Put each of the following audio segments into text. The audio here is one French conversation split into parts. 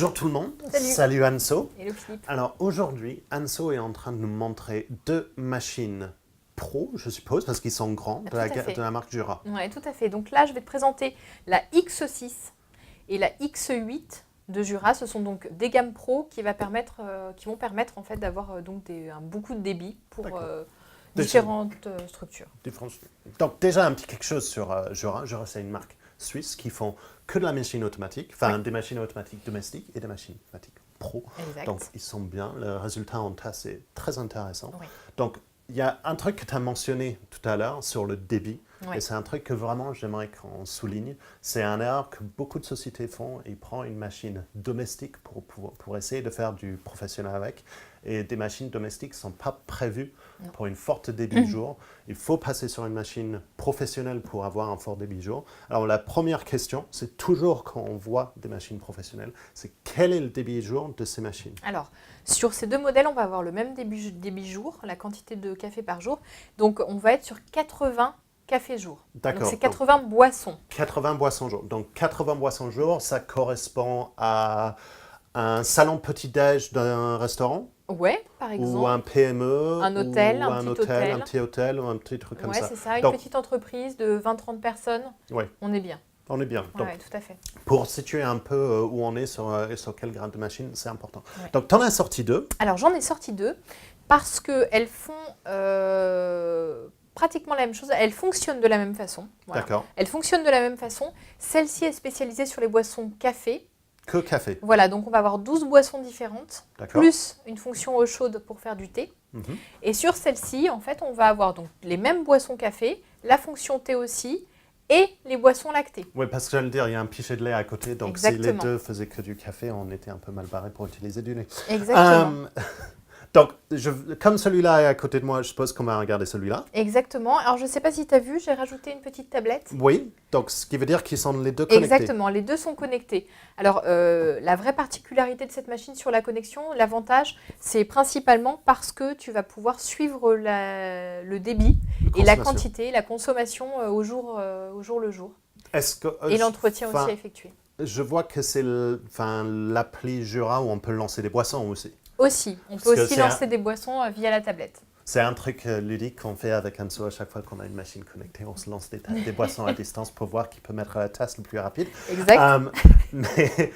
Bonjour tout le monde. Salut Anso. Hello Philippe. Alors aujourd'hui, Anso est en train de nous montrer deux machines pro, je suppose, parce qu'ils sont grands, de la marque Jura. Oui, tout à fait. Donc là, je vais te présenter la X6 et la X8 de Jura. Ce sont donc des gammes pro qui vont permettre en fait d'avoir beaucoup de débit pour différentes structures. Donc déjà un petit quelque chose sur Jura. Jura, c'est une marque suisse qui font que de la machine automatique, enfin des machines automatiques domestiques et des machines automatiques pro. Exact. Donc ils sont bien, le résultat en tas c'est très intéressant. Oui. Donc il y a un truc que tu as mentionné tout à l'heure sur le débit, et c'est un truc que vraiment j'aimerais qu'on souligne. C'est un erreur que beaucoup de sociétés font. Ils prennent une machine domestique pour essayer de faire du professionnel avec, et des machines domestiques ne sont pas prévues pour une forte débit jour. Il faut passer sur une machine professionnelle pour avoir un fort débit jour. Alors la première question, c'est toujours quand on voit des machines professionnelles, c'est quel est le débit jour de ces machines? Alors, sur ces deux modèles, on va avoir le même débit jour, la quantité de café par jour. Donc, on va être sur 80 cafés jour. D'accord. Donc, c'est 80 boissons. 80 boissons jour. Donc, 80 boissons jour, ça correspond à un salon petit-déj d'un restaurant? Ouais, par exemple. Ou un PME? Un hôtel, ou un petit hôtel, ou un petit truc comme ça. Ouais, c'est ça. Une petite entreprise de 20-30 personnes. Ouais. On est bien. On est bien. Donc, ouais, tout à fait. Pour situer un peu où on est sur quel grade de machine, c'est important. Ouais. Donc, tu en as sorti deux. Alors, j'en ai sorti deux parce qu'elles font pratiquement la même chose. Elles fonctionnent de la même façon. Voilà. D'accord. Elles fonctionnent de la même façon. Celle-ci est spécialisée sur les boissons café. Que café. Voilà, donc on va avoir 12 boissons différentes, plus une fonction eau chaude pour faire du thé. Et sur celle-ci, en fait, on va avoir donc les mêmes boissons café, la fonction thé aussi, et les boissons lactées. Oui, parce que j'allais dire, il y a un pichet de lait à côté, donc Exactement. Si les deux faisaient que du café, on était un peu mal barré pour utiliser du lait. Exactement. Donc, comme celui-là est à côté de moi, je suppose qu'on va regarder celui-là. Exactement. Alors, je ne sais pas si tu as vu, j'ai rajouté une petite tablette. Oui, donc ce qui veut dire qu'ils sont les deux connectés. Exactement, les deux sont connectés. Alors, la vraie particularité de cette machine sur la connexion, l'avantage, c'est principalement parce que tu vas pouvoir suivre le débit et la quantité, la consommation au jour le jour. Et l'entretien aussi à effectuer. Je vois que c'est l'appli Jura où on peut lancer des boissons aussi. Aussi, on peut aussi lancer des boissons via la tablette. C'est un truc ludique qu'on fait avec Anso à chaque fois qu'on a une machine connectée. On se lance des boissons à distance pour voir qui peut mettre la tasse le plus rapide. Exact. Mais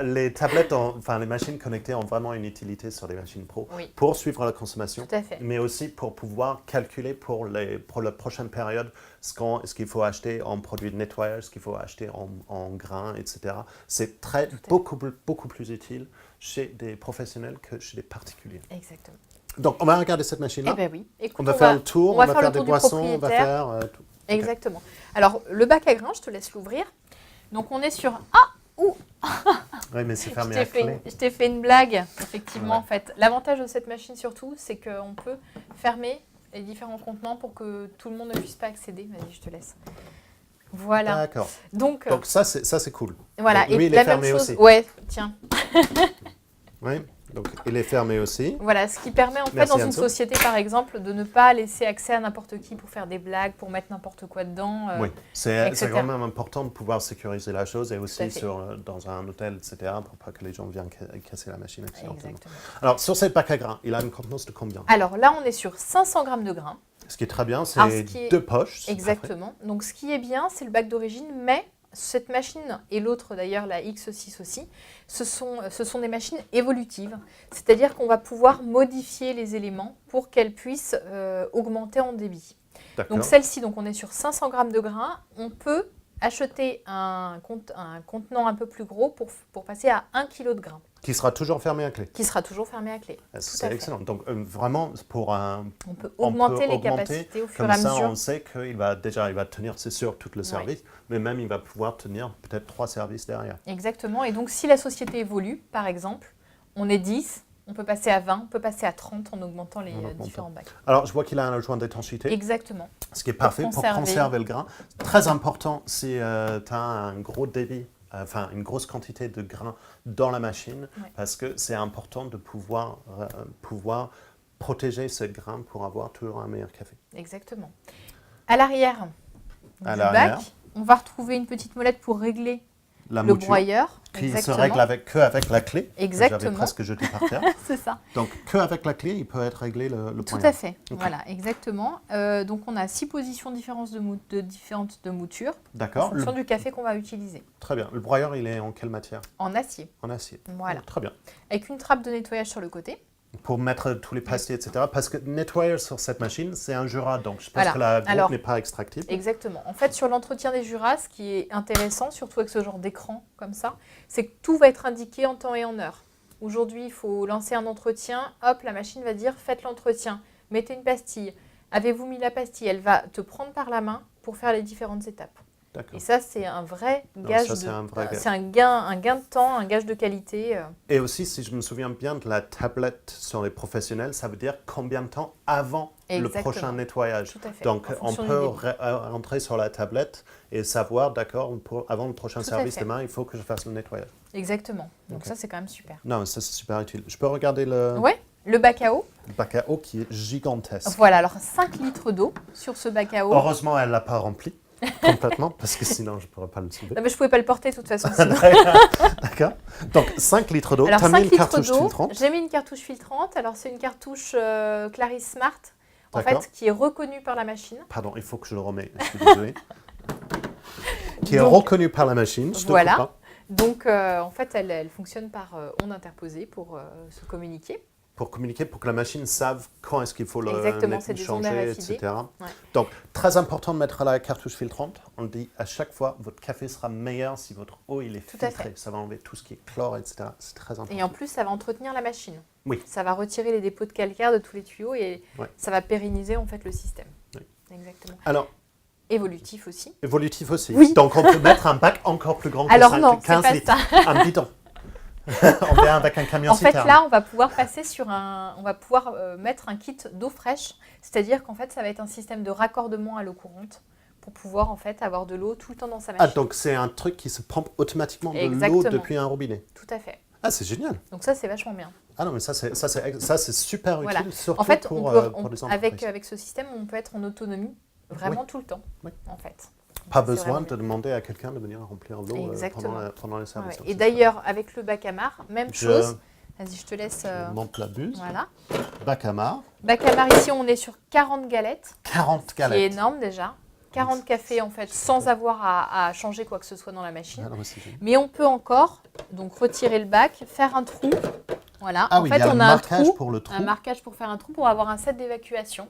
les tablettes, les machines connectées ont vraiment une utilité sur les machines pro pour suivre la consommation, mais aussi pour pouvoir calculer pour la prochaine période ce qu'il faut acheter en produits de nettoyage, ce qu'il faut acheter en grains, etc. C'est beaucoup plus utile chez des professionnels que chez des particuliers. Exactement. Donc, on va regarder cette machine-là. Eh bien oui. Écoute, on va faire le tour, on va faire des boissons, on va faire tout. Exactement. Okay. Alors, le bac à grains, je te laisse l'ouvrir. Donc, on est sur... Oui, mais c'est fermé à clé. Je t'ai fait une blague, effectivement, en fait. L'avantage de cette machine, surtout, c'est qu'on peut fermer les différents contenants pour que tout le monde ne puisse pas accéder. Vas-y, je te laisse. Voilà. D'accord. Donc ça, c'est cool. Voilà. Donc, lui, il est fermé aussi. Ouais, tiens. Oui. Donc, il est fermé aussi. Voilà, ce qui permet en fait dans une société, par exemple, de ne pas laisser accès à n'importe qui pour faire des blagues, pour mettre n'importe quoi dedans. Oui, c'est quand même important de pouvoir sécuriser la chose et aussi dans un hôtel, etc., pour pas que les gens viennent casser la machine accidentellement. Exactement. Alors, sur cette bac à grains, il a une contenance de combien? Alors là, on est sur 500 grammes de grains. Ce qui est très bien, c'est 2 poches. Exactement. Donc, ce qui est bien, c'est le bac d'origine, mais... Cette machine et l'autre d'ailleurs, la X6 aussi, ce sont des machines évolutives. C'est-à-dire qu'on va pouvoir modifier les éléments pour qu'elles puissent augmenter en débit. Donc celle-ci, on est sur 500 grammes de grains. On peut acheter un contenant un peu plus gros pour passer à 1 kg de grains. Qui sera toujours fermé à clé. Qui sera toujours fermé à clé. C'est excellent. Donc vraiment, on peut augmenter les capacités au fur et à mesure. Comme ça, on sait qu'il va tenir, c'est sûr, tout le service, mais même il va pouvoir tenir peut-être 3 services derrière. Exactement. Et donc, si la société évolue, par exemple, on est 10, on peut passer à 20, on peut passer à 30 en augmentant les différents bacs. Alors, je vois qu'il a un joint d'étanchéité. Exactement. Ce qui est parfait pour conserver le grain. Très important si tu as un gros débit. Une grosse quantité de grains dans la machine, parce que c'est important de pouvoir protéger ce grain pour avoir toujours un meilleur café. Exactement. À l'arrière du bac, on va retrouver une petite molette pour régler La le mouture, broyeur, qui se exactement. règle avec la clé. J'avais Exactement. presque jeté par terre. C'est ça. Donc, qu'avec la clé, il peut être réglé le Tout broyeur. à fait. Ok. Voilà, exactement. Donc, on a 6 positions différentes différentes de mouture en D'accord. fonction du café qu'on va utiliser. Très bien. Le broyeur, il est en quelle matière? En acier. En acier. Voilà. Très bien. Avec une trappe de nettoyage sur le côté. Pour mettre tous les pastilles, etc. Parce que nettoyeur sur cette machine, c'est un Jura, donc je pense Voilà. que la goutte Alors, n'est pas extractible. Exactement. En fait, sur l'entretien des Juras, ce qui est intéressant, surtout avec ce genre d'écran comme ça, c'est que tout va être indiqué en temps et en heure. Aujourd'hui, il faut lancer un entretien. Hop, la machine va dire faites l'entretien, mettez une pastille. Avez-vous mis la pastille? Elle va te prendre par la main pour faire les différentes étapes. D'accord. Et ça, c'est un vrai Non, gage ça, c'est un vrai gage. c'est un gain de temps, un gage de qualité. Et aussi, si je me souviens bien de la tablette sur les professionnels, ça veut dire combien de temps avant le Exactement. prochain nettoyage. Tout à fait. Donc, En on fonction du peut débit. rentrer sur la tablette et savoir, d'accord, avant le prochain Tout à service fait. demain, il faut que je fasse le nettoyage. Exactement. Donc Ok. ça, c'est quand même super. Non, ça c'est super utile. Je peux regarder le Ouais, le bac à eau. bac à eau qui est gigantesque. Voilà, alors 5 litres d'eau sur ce bac à eau. Heureusement, elle ne l'a pas rempli complètement, parce que sinon, je ne pourrais pas le soulever. Non, mais je ne pouvais pas le porter de toute façon. Sinon. D'accord. Donc, 5 litres d'eau. Alors Tu as 5 mis une litres cartouche d'eau, filtrante. j'ai mis une cartouche filtrante. Alors c'est une cartouche Clarisse Smart, en D'accord. fait, qui est reconnue par la machine. Pardon, il faut que je le remette. Je suis désolé. Qui est Donc, reconnu par la machine. Je te voilà. coupe pas. Donc en fait, elle fonctionne par onde interposée pour se communiquer. Pour communiquer, pour que la machine sache quand est-ce qu'il faut le Exactement, c'est des ondes changer, RFID. etc. Ouais. Donc, très important de mettre la cartouche filtrante. On le dit à chaque fois, votre café sera meilleur si votre eau il est Tout à filtré. fait. Ça va enlever tout ce qui est chlore, etc. C'est très important. Et en plus, ça va entretenir la machine. Oui. Ça va retirer les dépôts de calcaire de tous les tuyaux et Ouais. ça va pérenniser en fait le système. Oui. Exactement. Alors, Évolutif aussi. évolutif aussi. Oui. Donc, on peut mettre un bac encore plus grand que Alors 5, non, c'est 15 pas litres. ça. Un bidon. On vient avec un camion En fait, citerne. là, on va pouvoir passer sur on va pouvoir mettre un kit d'eau fraîche, c'est-à-dire qu'en fait, ça va être un système de raccordement à l'eau courante pour pouvoir en fait avoir de l'eau tout le temps dans sa Ah, machine. donc c'est un truc qui se pompe automatiquement de l'eau Exactement. depuis un robinet. Tout à fait. Ah, c'est génial. Donc ça, c'est vachement bien. Ah non, mais ça c'est super utile, Voilà. surtout En fait, pour, on peut, pour les avec entreprises. ce système, on peut être en autonomie vraiment tout le temps, Oui. en fait. Pas C'est besoin vraiment de bien. demander à quelqu'un de venir remplir l'eau Exactement. pendant les Ouais, services. ouais. Donc, Et c'est d'ailleurs, avec le bac à marre, même Je- chose. Vas-y, je te laisse. super. Je monte la buse, Voilà. bac à marre, Bac à marre, ici, on est sur 40 galettes. 40 Qui est galettes. énorme déjà. 40 cafés en fait, sans avoir à changer quoi que ce soit dans la machine. Ah, non, mais c'est génial. Mais on peut encore donc retirer le bac, faire un trou. Voilà. Ah en oui, fait, il y a on le a un marquage trou, pour le trou. un marquage pour faire un trou pour avoir un set d'évacuation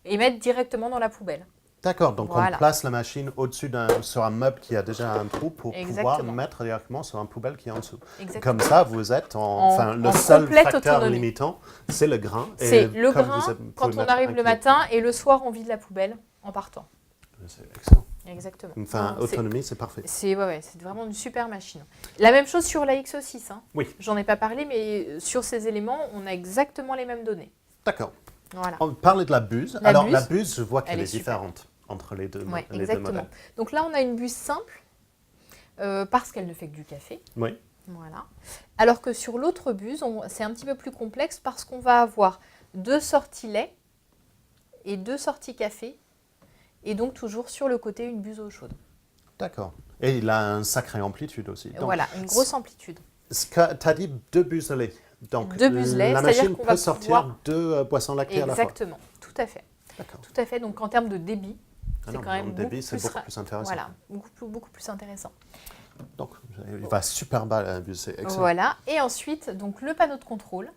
et mettre directement dans la poubelle. D'accord, donc Voilà. on place la machine au-dessus sur un meuble qui a déjà un trou pour pouvoir Exactement. mettre directement sur un poubelle qui est en dessous. Exactement. Comme ça, vous êtes En le seul complète facteur autonomie. limitant, c'est le grain. Et C'est le comme grain vous pouvez quand on mettre arrive un le kilo. matin et le soir on vide la poubelle en partant. C'est excellent. Exactement. Enfin, Non, c'est- autonomie, c'est parfait. C'est c'est vraiment une super machine. La même chose sur la XO6. Hein. Oui. J'en ai pas parlé, mais sur ces éléments, on a exactement les mêmes données. D'accord. Voilà. On parlait de la buse. La Alors, buse, la buse, je vois qu'elle elle est est super. différente entre les deux, Ouais, les deux exactement. modèles. Donc là, on a une buse simple parce qu'elle ne fait que du café. Oui, Voilà. Alors que sur l'autre buse, c'est un petit peu plus complexe parce qu'on va avoir 2 sorties lait et 2 sorties café. Et donc toujours sur le côté une buse eau chaude. d'accord. Et il a une sacrée amplitude aussi. Donc, Voilà, une grosse amplitude. tu as dit 2 buses de lait. Donc, 2 buses lait, la c'est-à-dire machine qu'on peut va sortir pouvoir- 2 boissons lactées à la fois. Exactement, tout à fait. D'accord. Tout à fait. Donc en termes de débit, Ah c'est non, quand même le débit, c'est beaucoup beaucoup plus intéressant. Voilà, beaucoup plus intéressant. Donc, il va super bas la buse, c'est excellent. Voilà. Et ensuite, donc le panneau de contrôle,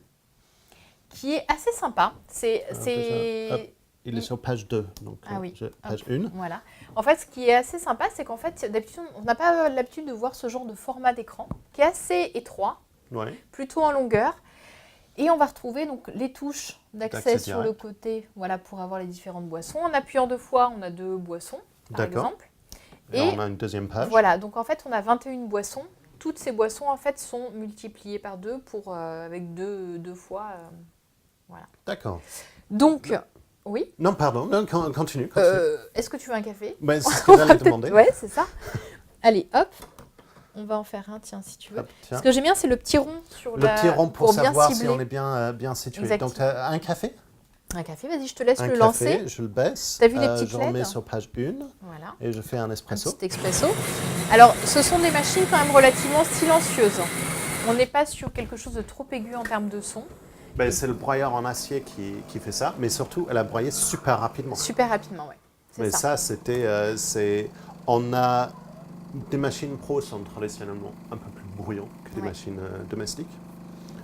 qui est assez sympa. déjà, hop. Il est sur page 2, donc Ah oui. page 1. Voilà. En fait, ce qui est assez sympa, c'est qu'en fait, d'habitude, on n'a pas l'habitude de voir ce genre de format d'écran, qui est assez étroit, Ouais. plutôt en longueur. Et on va retrouver donc les touches d'accès D'accès sur le direct. côté, voilà, pour avoir les différentes boissons. En appuyant 2 fois, on a 2 boissons, par D'accord. exemple. Et Et on a une deuxième page. voilà, donc en fait, on a 21 boissons. Toutes ces boissons, en fait, sont multipliées par 2 avec deux fois. D'accord. Donc, oui. Non, pardon, non, continue. Est-ce que tu veux un café? Ben, c'est ce que j'allais demander. Ouais, c'est ça. Allez, hop. On va en faire un, tiens, si tu veux. Hop, tiens. Ce que j'aime bien, c'est le petit rond sur Le petit rond pour bien savoir cibler. si on est bien situé. Exactement. Donc, un café? Un café, vas-y, je te laisse Un le café, lancer. je le baisse. T'as vu les petites Je remets LED? sur page 1 Voilà, et je fais un un espresso. petit expresso. Alors, ce sont des machines quand même relativement silencieuses. On n'est pas sur quelque chose de trop aigu en termes de son. Ben, c'est le broyeur en acier qui fait ça, mais surtout, elle a broyé super rapidement. Super rapidement, ouais. C'est Mais ça. ça, on a des machines pro sont traditionnellement un peu plus bruyants que des Ouais. machines domestiques.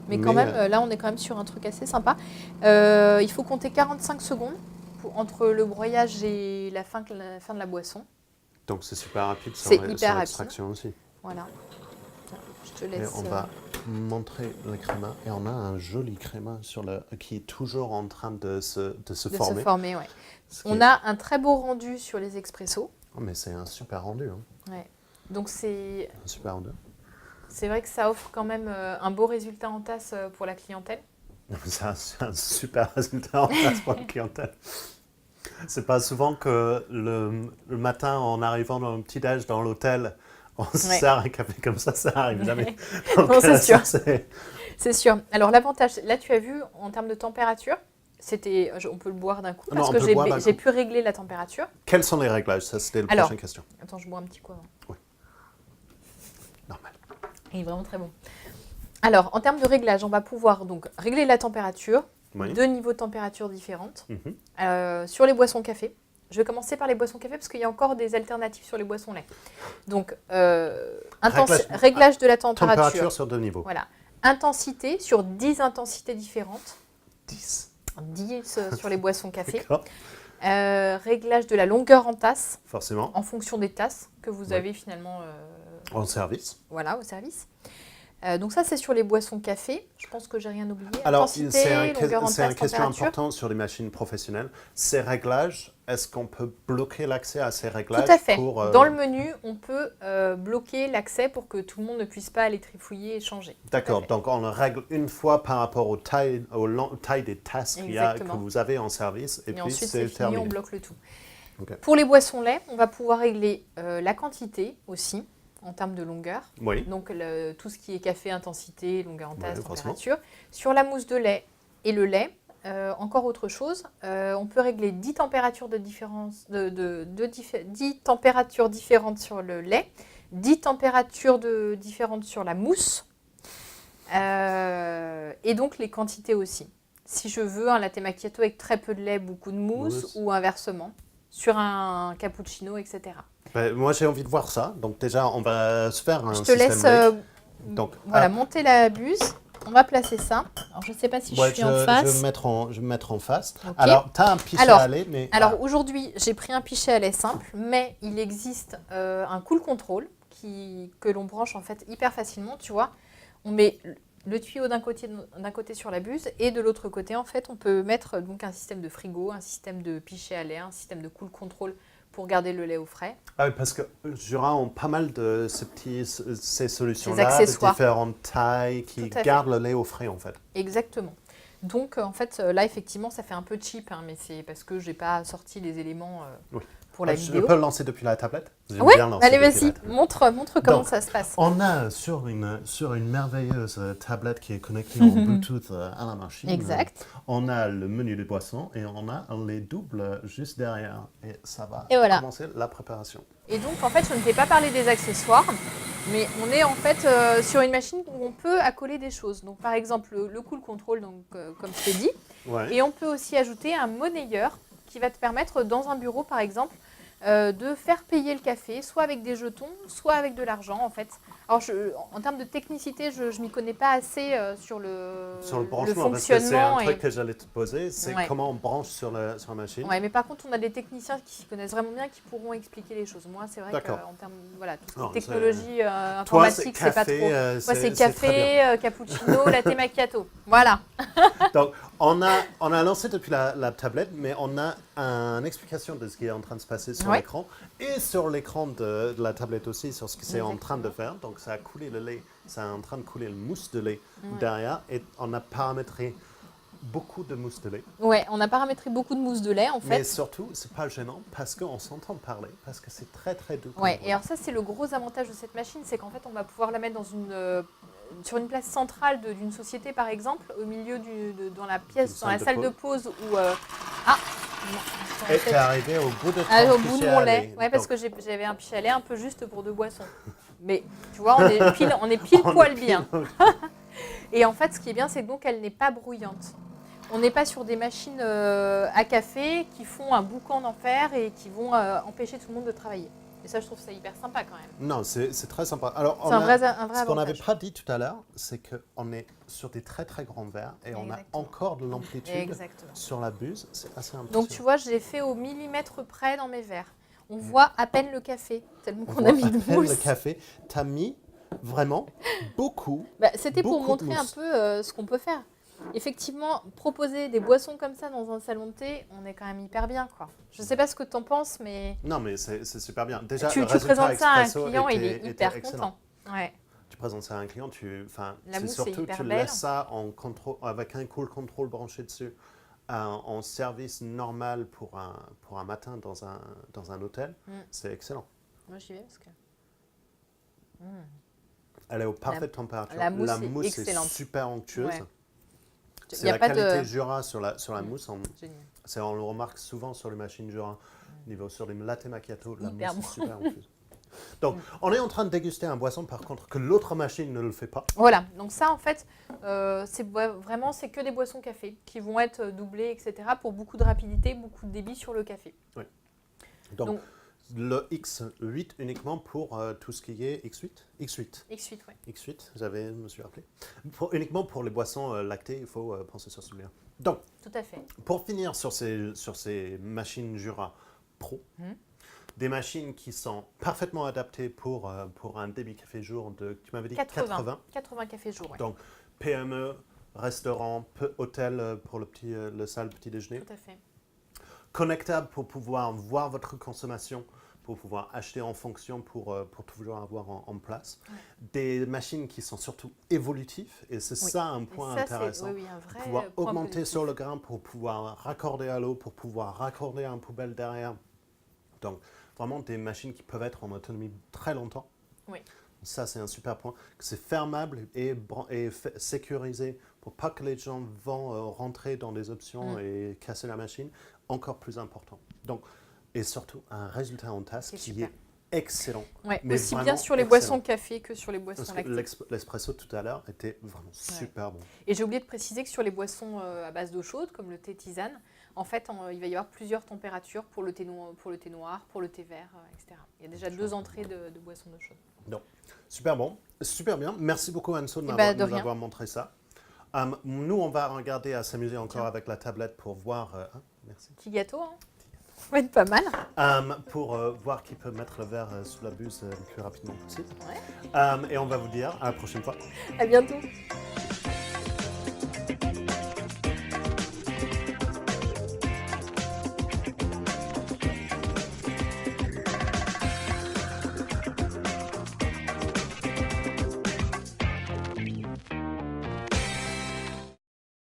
Mais quand même, là, on est quand même sur un truc assez sympa. Il faut compter 45 secondes entre le broyage et la fin de la boisson. Donc c'est super rapide sur C'est hyper rapide. l'extraction aussi. Voilà. Je te Et laisse. on va montrer le créma. Et on a un joli créma qui est toujours en train de se former. Ouais. Ce qui On est- a un très beau rendu sur les expressos. Oh, mais c'est un super rendu. Hein. Ouais. Donc c'est Un super rendu. vrai que ça offre quand même un beau résultat en tasse pour la clientèle. C'est un super résultat en place pour la clientèle. C'est pas souvent que le matin, en arrivant dans le petit-déj dans l'hôtel, on se Ouais. sert un café comme ça arrive jamais. Non, c'est sûr. C'est C'est sûr. Alors l'avantage, là tu as vu en termes de température, on peut le boire d'un coup Non, parce on que peut le boire d'un j'ai coup. pu régler la température. Quels sont les réglages? Ça, c'était la Alors, prochaine question. Attends, je bois un petit coup avant. Normal. Il est vraiment très bon. Alors, en termes de réglage, on va pouvoir donc régler la température, Oui. 2 niveaux de température différentes. Mhm. Sur les boissons café, je vais commencer par les boissons café parce qu'il y a encore des alternatives sur les boissons lait. Donc, réglage de la température. Température sur 2 niveaux. Voilà. Intensité sur 10 intensités différentes. 10. 10 sur les boissons café. D'accord. Réglage de la longueur en tasse Forcément. en fonction des tasses que vous Oui. avez finalement En service. voilà, au service. Donc ça, c'est sur les boissons café. Je pense que j'ai rien oublié. Alors, Intensité, longueur en c'est une tasse, question température. importante sur les machines professionnelles. Ces réglages, est-ce qu'on peut bloquer l'accès à ces réglages Tout à fait. pour, Dans le menu, on peut bloquer l'accès pour que tout le monde ne puisse pas aller trifouiller et changer. Tout à D'accord, fait. donc on le règle une fois par rapport aux tailles des tasses que Exactement. vous avez en service et, Et puis ensuite, c'est c'est fini, terminé. on bloque le tout. Ok. Pour les boissons lait, on va pouvoir régler la quantité aussi, en termes de longueur. Oui, Donc tout ce qui est café, intensité, longueur en tasse, Ouais, forcément. température. Sur la mousse de lait et le lait, encore autre chose, on peut régler 10 températures de différence, 10 températures différentes sur le lait, 10 températures différentes sur la mousse, et donc les quantités aussi. Si je veux un latte macchiato avec très peu de lait, beaucoup de mousse, Mousse. ou inversement, sur un cappuccino, etc. Ben, moi j'ai envie de voir ça. Donc déjà, on va se faire un Je te système laisse lait. Donc, voilà, monter la buse. On va placer ça. Alors, je ne sais pas si ouais, je suis en face. je vais me mettre en face. Ok. Alors, tu as un pichet Alors, à lait, mais... Alors aujourd'hui, j'ai pris un pichet à lait simple, mais il existe un cool control que l'on branche en fait hyper facilement. Tu vois, on met le tuyau d'un côté sur la buse et de l'autre côté, en fait, on peut mettre donc un système de frigo, un système de pichet à lait, un système de cool control pour garder le lait au frais. Ah oui, parce que Jura ont pas mal de ces solutions-là, Ces de accessoires. différentes tailles qui Tout à fait. gardent le lait au frais en fait. Exactement. Donc en fait, là effectivement, ça fait un peu cheap, hein, mais c'est parce que j'ai pas sorti les éléments Oui. pour la Je vidéo. peux le lancer depuis la tablette? J'aime Oui, bien lancer allez depuis la vas-y, tablette. montre comment Donc, ça se passe. On a sur une merveilleuse tablette qui est connectée en Bluetooth à la machine. Exact. On a le menu des boissons et on a les doubles juste derrière. Et ça va Et voilà. commencer la préparation. Et donc en fait, je ne t'ai pas parlé des accessoires, mais on est en fait sur une machine où on peut accoler des choses. Donc par exemple le cool control, donc comme je t'ai dit, Ouais. et on peut aussi ajouter un monnayeur qui va te permettre dans un bureau par exemple de faire payer le café, soit avec des jetons, soit avec de l'argent en fait. Alors en termes de technicité, je ne m'y connais pas assez sur le branchement, parce que c'est un fonctionnement. truc que j'allais te poser, c'est Ouais. comment on branche sur la machine. Ouais, mais par contre, on a des techniciens qui s'y connaissent vraiment bien, qui pourront expliquer les choses. Moi, c'est vrai D'accord. qu'en termes, voilà, tout ce qui Non, est technologie Toi, c'est informatique, c'est pas café, trop. Moi, c'est très bien. café, cappuccino, latte macchiato. Voilà. Donc, on a lancé depuis la tablette, mais on a une explication de ce qui est en train de se passer sur Ouais. l'écran et sur l'écran de la tablette aussi, sur ce que c'est en train de Exactement. faire. Donc, ça a coulé le lait, ça est en train de couler le mousse de lait Ouais. derrière et on a paramétré beaucoup de mousse de lait. Ouais, on a paramétré beaucoup de mousse de lait en Mais fait. surtout, c'est pas gênant parce qu'on s'entend parler, parce que c'est très très doux. comme Ouais, bruit. et alors ça, c'est le gros avantage de cette machine, c'est qu'en fait, on va pouvoir la mettre sur une place centrale d'une société, par exemple, au milieu dans la pièce, dans la salle de pause où... Ah non, Et t'es arrivé au bout de au bout de mon lait. Ouais, parce que j'avais un pichet à lait un peu juste pour 2 boissons. Mais tu vois, on est pile poil bien. Et en fait, ce qui est bien, c'est que donc elle n'est pas bruyante. On n'est pas sur des machines à café qui font un boucan d'enfer et qui vont empêcher tout le monde de travailler. Et ça, je trouve ça hyper sympa quand même. Non, c'est très sympa. Alors, C'est un vrai ce qu'on n'avait avantage. pas dit tout à l'heure, c'est qu'on est sur des très très grands verres et on a Exactement. encore de l'amplitude Exactement. sur la buse. C'est assez impressionnant. Donc tu vois, je l'ai fait au millimètre près dans mes verres. On voit à peine le café, tellement On qu'on voit a mis à de peine mousse. le café. T'as mis vraiment beaucoup. C'était pour beaucoup de montrer un mousse. peu ce qu'on peut faire. Effectivement, proposer des boissons comme ça dans un salon de thé, on est quand même hyper bien, quoi. Je ne sais pas ce que tu en penses, mais Non, mais c'est super bien. Déjà, tu le résultat présentes ça à un expresso client, il est était hyper excellent. content. Ouais. Tu présentes ça à un client, La mousse est surtout hyper tu belle. laisses ça avec un cool control branché dessus, en service normal pour un matin dans un hôtel. C'est excellent. Moi, j'y vais parce que... Elle est aux parfaites températures. la mousse est est excellente. super onctueuse. Ouais. C'est Y a la pas qualité de- Jura sur la mousse. Génial. On le remarque souvent sur les machines Jura. Sur les latte macchiato, la Hyper mousse est bon. super onctueuse. Donc, on est en train de déguster un boisson, par contre, que l'autre machine ne le fait pas. Voilà, donc ça en fait, c'est que des boissons café qui vont être doublées, etc. pour beaucoup de rapidité, beaucoup de débit sur le café. Donc, le X8 uniquement pour tout ce qui est X8 X8. X8, oui. X8, je me suis rappelé. Uniquement pour les boissons lactées, il faut penser sur celui-là. Donc, Tout à fait. pour finir sur ces machines Jura Pro, des machines qui sont parfaitement adaptées pour un débit café jour de, tu m'avais dit 80. 80 cafés jour, oui. Donc, PME, restaurant, hôtel pour le salle petit déjeuner. Tout à fait. Connectable pour pouvoir voir votre consommation, pour pouvoir acheter en fonction pour toujours avoir en place. Ouais. Des machines qui sont surtout évolutives, et c'est ça un point intéressant. Oui, un vrai Pouvoir point augmenter positif. sur le grain, pour pouvoir raccorder à l'eau, pour pouvoir raccorder à une poubelle derrière. Donc, vraiment des machines qui peuvent être en autonomie très longtemps. Oui. Ça, c'est un super point. C'est fermable et sécurisé pour pas que les gens vont rentrer dans des options et casser la machine. Encore plus important. Donc, et surtout, un résultat en tasse C'est qui super. est excellent. Ouais, Mais aussi bien vraiment sur les excellent. boissons café que sur les boissons Parce que lactées. l'espresso tout à l'heure était vraiment super bon. Et j'ai oublié de préciser que sur les boissons à base d'eau chaude, comme le thé tisane, en fait, il va y avoir plusieurs températures pour le thé noir, pour le thé vert, etc. Il y a déjà 2 entrées de boissons d'eau chaude. Donc, super bon, super bien. Merci beaucoup Anso de de nous rien. avoir montré ça. Nous, on va regarder, à s'amuser encore avec la tablette pour voir... merci. Petit gâteau, hein. Ça va être pas mal. Pour voir qui peut mettre le verre sous la buse le plus rapidement possible. Ouais. Et on va vous dire à la prochaine fois. À bientôt.